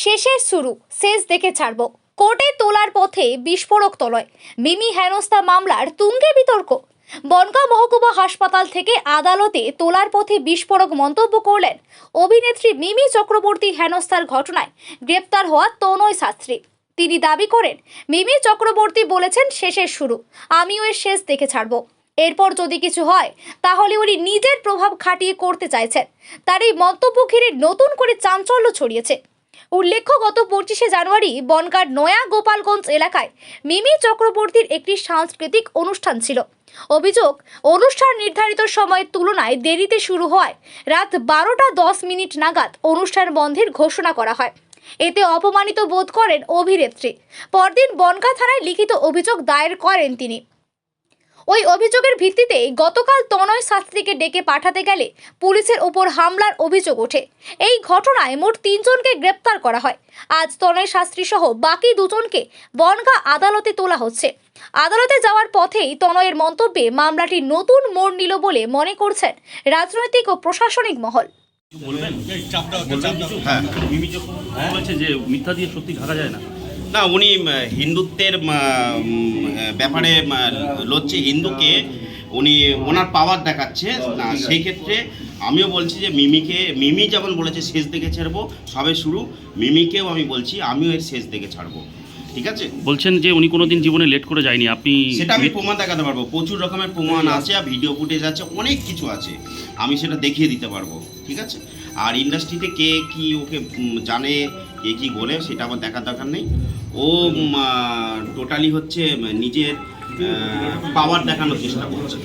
শেষের শুরু, শেষ দেখে ছাড়ব। কোর্টে তোলার পথে বিস্ফোরক তলয়। মিমি হেনস্থা মামলার তুঙ্গে বিতর্ক। বনগাঁ মহকুমা হাসপাতাল থেকে আদালতে তোলার পথে বিস্ফোরক মন্তব্য করলেন অভিনেত্রী মিমি চক্রবর্তী হেনস্থার ঘটনায় গ্রেপ্তার হওয়া তনয় শাস্ত্রী। তিনি দাবি করেন, মিমি চক্রবর্তী বলেছেন শেষের শুরু, আমিও এর শেষ দেখে ছাড়ব। এরপর যদি কিছু হয় তাহলে উনি নিজের প্রভাব খাটিয়ে করতে চাইছেন। তার এই মন্তব্য ঘিরে নতুন করে চাঞ্চল্য ছড়িয়েছে। উল্লেখ্য, গত 25শে জানুয়ারি বনগাঁর নয়া গোপালগঞ্জ এলাকায় মিমি চক্রবর্তীর একটি সাংস্কৃতিক অনুষ্ঠান ছিল। অভিযোগ, অনুষ্ঠান নির্ধারিত সময়ের তুলনায় দেরিতে শুরু হওয়ায় রাত 12:10 নাগাদ অনুষ্ঠান বন্ধের ঘোষণা করা হয়। এতে অপমানিত বোধ করেন অভিনেত্রী। পরদিন বনগাঁ থানায় লিখিত অভিযোগ দায়ের করেন তিনি। ওই অভিযোগের ভিত্তিতে গতকাল তনয় শাস্ত্রীকে ডেকে পাঠাতে গেলে পুলিশের ওপর হামলার অভিযোগ ওঠে। এই ঘটনায় মোট 3 জনকে গ্রেপ্তার করা হয়। আজ তনয় শাস্ত্রী সহ বাকি 2 জনকে বনগাঁ আদালতে তোলা হচ্ছে। আদালতে যাওয়ার পথেই তনয়ের মন্তব্যে মামলাটি নতুন মোড় নিল বলে মনে করছেন রাজনৈতিক ও প্রশাসনিক মহল। মিমি চক্রবর্তী বলেছে যে মিথ্যা দিয়ে সত্যি ঢাকা যায় না। না, উনি হিন্দুত্বের ব্যাপারে লড়ছে, হিন্দুকে উনি ওনার পাওয়ার দেখাচ্ছে না। সেই ক্ষেত্রে আমিও বলছি যে মিমি যেমন বলেছে শেষ দেখে ছাড়বো, সবে শুরু, মিমিকেও আমি বলছি আমিও এর শেষ দেখে ছাড়বো। ঠিক আছে, বলছেন যে উনি কোনোদিন জীবনে লেট করে যায়নি। আপনি সেটা আমি প্রমাণ দেখাতে পারবো, প্রচুর রকমের প্রমাণ আছে, আর ভিডিও ফুটেজ আছে, অনেক কিছু আছে, আমি সেটা দেখিয়ে দিতে পারবো। ঠিক আছে, আর ইন্ডাস্ট্রিতে কে কি ওকে জানে, কে কি বলে, সেটা আমার দেখার দরকার নেই। ও টোটালি হচ্ছে নিজের পাওয়ার দেখানোর চেষ্টা করছে।